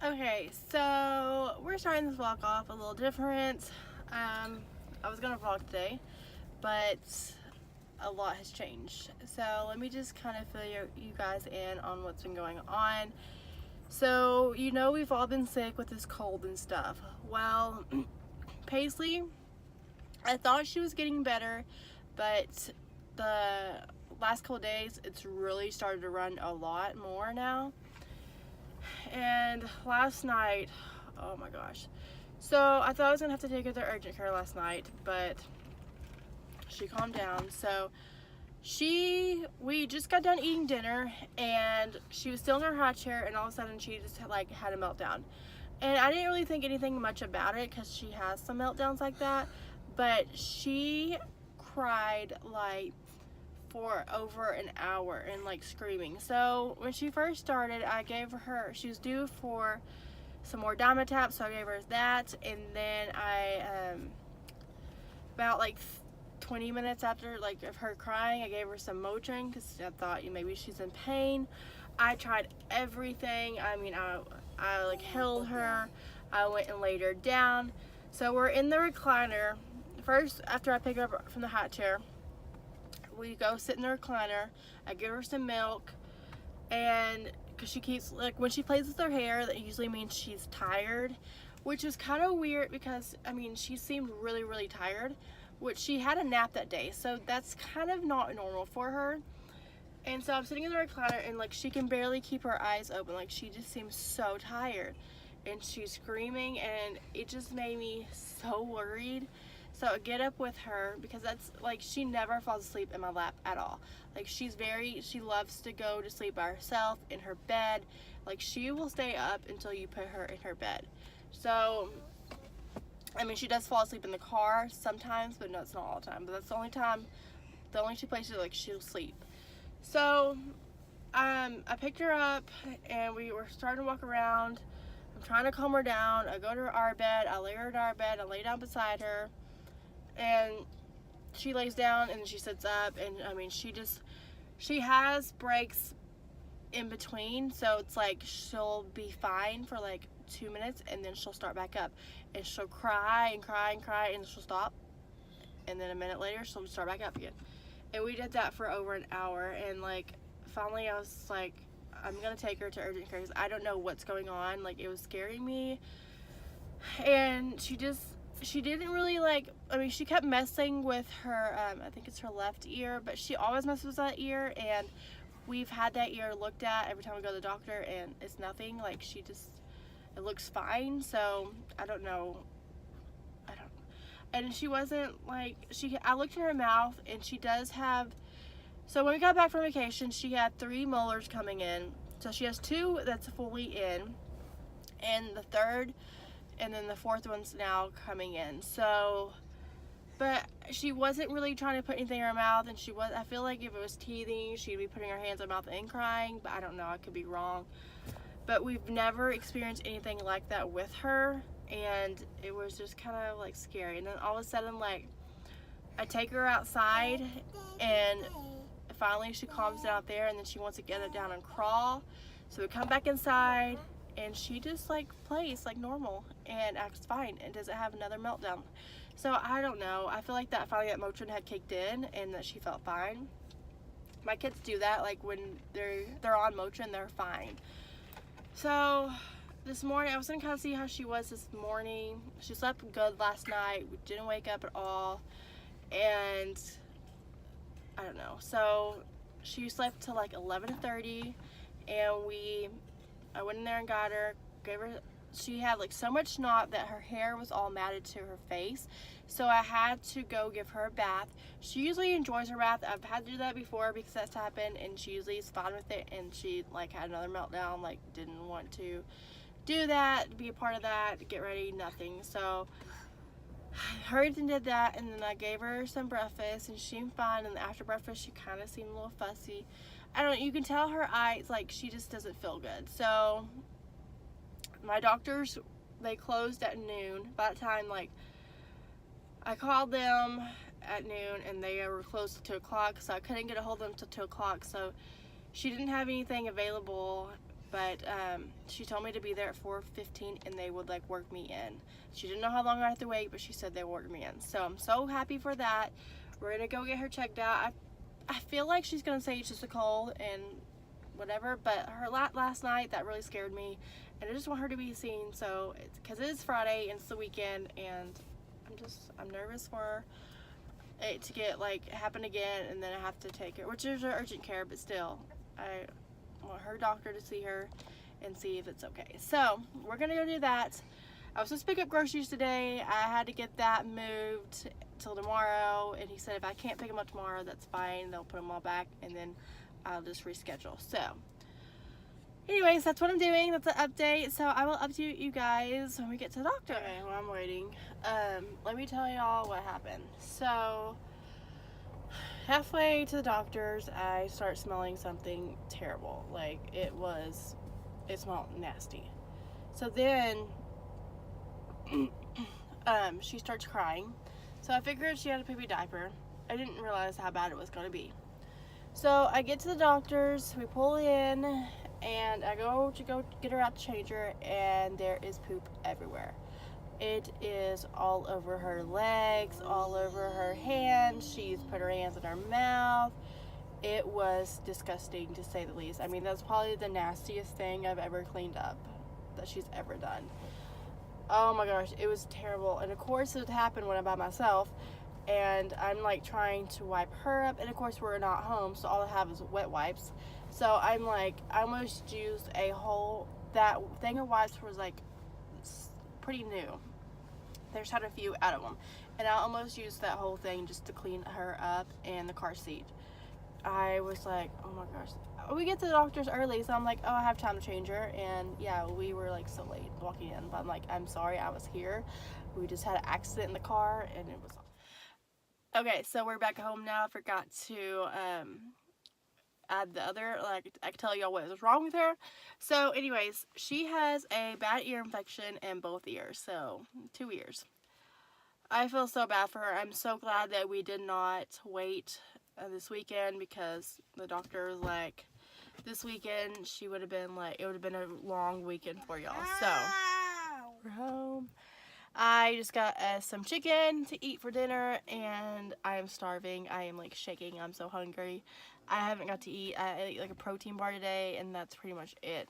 Okay, so we're starting this vlog off a little different. I was gonna vlog today, but a lot has changed. So let me just kind of fill you guys in on what's been going on. So, we've all been sick with this cold and stuff. Well, Paisley, I thought she was getting better, but the last couple days, it's really started to run a lot more now. And last night, oh my gosh. So I thought I was gonna have to take her to urgent care last night, but she calmed down. So we just got done eating dinner, and she was still in her hot chair, and all of a sudden she just had a meltdown. And I didn't really think anything much about it because she has some meltdowns like that, but she cried like for over an hour and like screaming. So when she first started, I gave her, she was due for some more Dimetapp, so I gave her that, and then about like 20 minutes after like of her crying, I gave her some Motrin because I thought maybe she's in pain. I tried everything. I mean, I like held her, I went and laid her down. So we're in the recliner. First, after I pick her up from the hot chair, we go sit in the recliner. I give her some milk, and because she keeps, like, when she plays with her hair, that usually means she's tired, which is kind of weird because I mean she seemed really tired, which she had a nap that day, so that's kind of not normal for her. And so I'm sitting in the recliner, and like she can barely keep her eyes open, like she just seems so tired, and she's screaming, and it just made me so worried. So I get up with her because that's like, she never falls asleep in my lap at all. Like she loves to go to sleep by herself in her bed. Like she will stay up until you put her in her bed. So I mean, she does fall asleep in the car sometimes, but no, it's not all the time. But that's the only two places like she'll sleep. So I picked her up, and we were starting to walk around. I'm trying to calm her down. I go to our bed, I lay her in our bed, I lay down beside her, and she lays down and she sits up, and I mean she has breaks in between, so it's like she'll be fine for like 2 minutes, and then she'll start back up, and she'll cry and cry and cry, and she'll stop, and then a minute later she'll start back up again. And we did that for over an hour, and like finally I was like, I'm gonna take her to urgent care because I don't know what's going on. Like it was scaring me. And she didn't really like, I mean, she kept messing with her, I think it's her left ear, but she always messes with that ear, and we've had that ear looked at every time we go to the doctor, and it's nothing. Like it looks fine. So I don't know. And she wasn't like, I looked in her mouth, and she does have, so when we got back from vacation, she had 3 molars coming in. So she has 2 that's fully in, and the third, and then the 4th one's now coming in. So, but she wasn't really trying to put anything in her mouth, and I feel like if it was teething, she'd be putting her hands in her mouth and crying, but I don't know, I could be wrong. But we've never experienced anything like that with her, and it was just kind of like scary. And then all of a sudden, like, I take her outside, and finally she calms down out there, and then she wants to get it down and crawl. So we come back inside, and she just like plays like normal and acts fine and doesn't have another meltdown. So I don't know, I feel like that finally that Motrin had kicked in and that she felt fine. My kids do that, like when they're on Motrin, they're fine. So this morning I was gonna kind of see how she was this morning. She slept good last night, we didn't wake up at all, and I don't know, so she slept till like 11:30, and I went in there and got her, gave her, she had like so much snot that her hair was all matted to her face, so I had to go give her a bath. She usually enjoys her bath. I've had to do that before because that's happened, and she usually is fine with it, and she like had another meltdown, like didn't want to do that, be a part of that, get ready, nothing. So I hurried and did that, and then I gave her some breakfast, and she seemed fine, and after breakfast she kind of seemed a little fussy. I don't know, you can tell her eyes, like she just doesn't feel good. So my doctors, they closed at noon. By the time, like, I called them at noon, and they were closed till 2 o'clock, so I couldn't get a hold of them till 2 o'clock. So she didn't have anything available But she told me to be there at 4:15 and they would like work me in. She didn't know how long I had to wait, but she said they would work me in. So I'm so happy for that. We're gonna go get her checked out. I feel like she's gonna say it's just a cold and whatever, but her last night, that really scared me, and I just want her to be seen. So it's because it is Friday and it's the weekend, and I'm nervous for it to get like happen again, and then I have to take her, which is urgent care, but still I want her doctor to see her and see if it's okay. So we're gonna go do that. I was supposed to pick up groceries today. I had to get that moved till tomorrow, and he said if I can't pick them up tomorrow, that's fine. They'll put them all back, and then I'll just reschedule. So anyways, that's what I'm doing. That's an update. So I will update you guys when we get to the doctor. Okay, well, I'm waiting. Let me tell y'all what happened. So halfway to the doctor's, I start smelling something terrible. Like it smelled nasty. So then she starts crying. So I figured she had a poopy diaper. I didn't realize how bad it was going to be. So I get to the doctor's, we pull in, and I go get her out to change her, and there is poop everywhere. It is all over her legs, all over her hands. She's put her hands in her mouth. It was disgusting, to say the least. I mean, that's probably the nastiest thing I've ever cleaned up that she's ever done. Oh my gosh, it was terrible. And of course it happened when I'm by myself, and I'm like trying to wipe her up, and of course we're not home, so all I have is wet wipes. So I'm like, I almost used that thing of wipes was like pretty new. They just had a few out of them, and I almost used that whole thing just to clean her up and the car seat. I was like, oh my gosh. We get to the doctor's early, so I'm like, oh, I have time to change her. And yeah, we were like so late walking in, but I'm like, I'm sorry I was here. We just had an accident in the car, and it was okay. So we're back home now. I forgot to add the other, like, I can tell y'all what was wrong with her. So anyways, she has a bad ear infection in both ears, so 2 ears. I feel so bad for her. I'm so glad that we did not wait this weekend, because the doctor was like, this weekend she would have been like, it would have been a long weekend for y'all. So we're home. I just got some chicken to eat for dinner, and I am starving. I am like shaking. I'm so hungry. I haven't got to eat. I ate like a protein bar today, and that's pretty much it.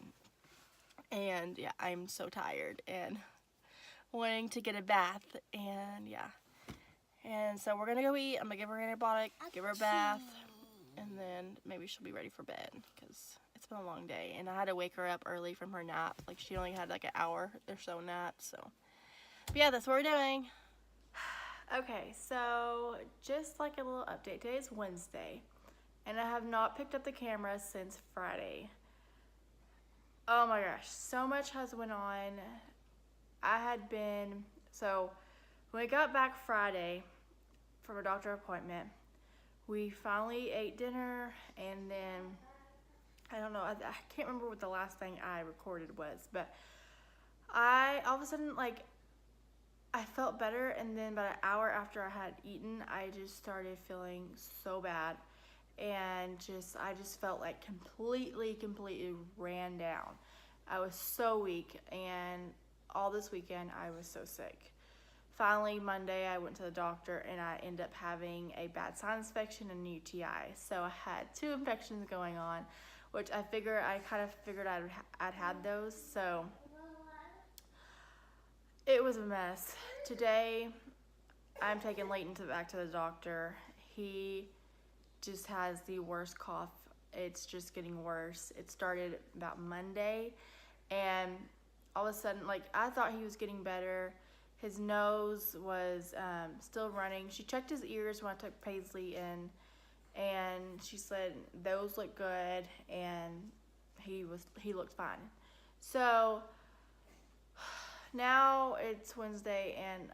And yeah, I'm so tired and wanting to get a bath, and yeah. And so we're gonna go eat. I'm gonna give her an antibiotic, give her a bath, and then maybe she'll be ready for bed, because it's been a long day. And I had to wake her up early from her nap. Like, she only had like an hour or so nap, so. But yeah, that's what we're doing. Okay, so just like a little update. Today is Wednesday, and I have not picked up the camera since Friday. Oh my gosh, so much has went on. So when we got back Friday from a doctor appointment, we finally ate dinner, and then, I don't know, I can't remember what the last thing I recorded was, but all of a sudden, like, I felt better, and then about an hour after I had eaten, I just started feeling so bad, and I just felt like completely ran down. I was so weak, and all this weekend I was so sick. Finally, Monday, I went to the doctor, and I ended up having a bad sinus infection and UTI. So I had 2 infections going on, which I kind of figured I'd had those. So it was a mess. Today, I'm taking Leighton back to the doctor. He just has the worst cough. It's just getting worse. It started about Monday, and all of a sudden, like, I thought he was getting better. His nose was still running. She checked his ears when I took Paisley in, and she said those look good, and he looked fine. So now it's Wednesday, and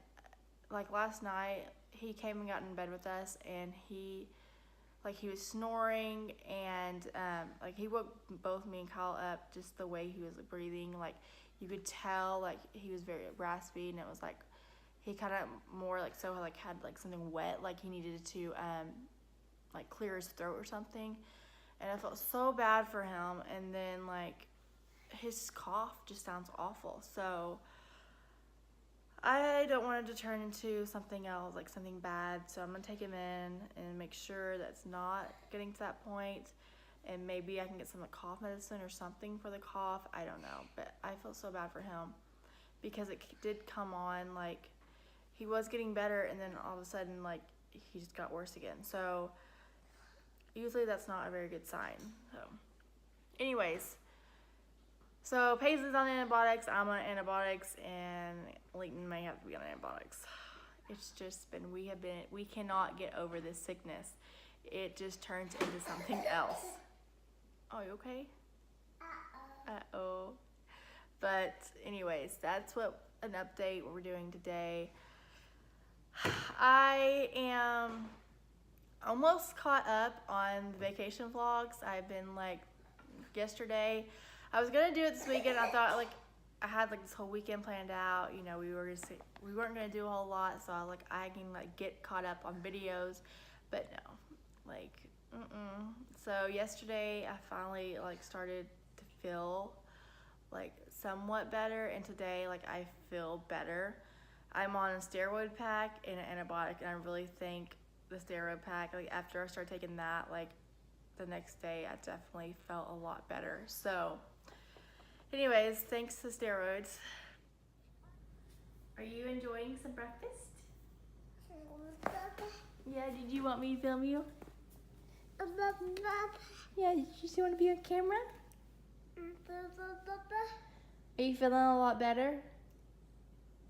like last night, he came and got in bed with us, and he was snoring, and like, he woke both me and Kyle up, just the way he was breathing. Like, you could tell, like, he was very raspy, and it was like he kind of more like had like something wet, like he needed to like clear his throat or something. And I felt so bad for him. And then, like, his cough just sounds awful. So I don't want it to turn into something else, like something bad. So I'm gonna take him in and make sure that's not getting to that point. And maybe I can get some like cough medicine or something for the cough. I don't know, but I feel so bad for him because it did come on, like he was getting better and then all of a sudden like he just got worse again. So usually that's not a very good sign. So anyways, so Paisley's on antibiotics, I'm on antibiotics, and Leighton may have to be on antibiotics. It's just been, we cannot get over this sickness. It just turns into something else. Oh, you okay? Uh-oh. But anyways, that's an update what we're doing today. I am almost caught up on the vacation vlogs. I've been like, yesterday, I was gonna do it this weekend. I thought like, I had like this whole weekend planned out. You know, we weren't gonna do a whole lot, so I can like get caught up on videos, but no, like, So yesterday I finally like started to feel like somewhat better, and today like I feel better. I'm on a steroid pack and an antibiotic, and I really think the steroid pack, like after I started taking that, like the next day I definitely felt a lot better. So anyways, thanks to steroids. Are you enjoying some breakfast? Yeah, did you want me to film you? Yeah, did you still want to be on camera? Are you feeling a lot better?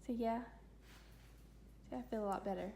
So yeah. I feel a lot better.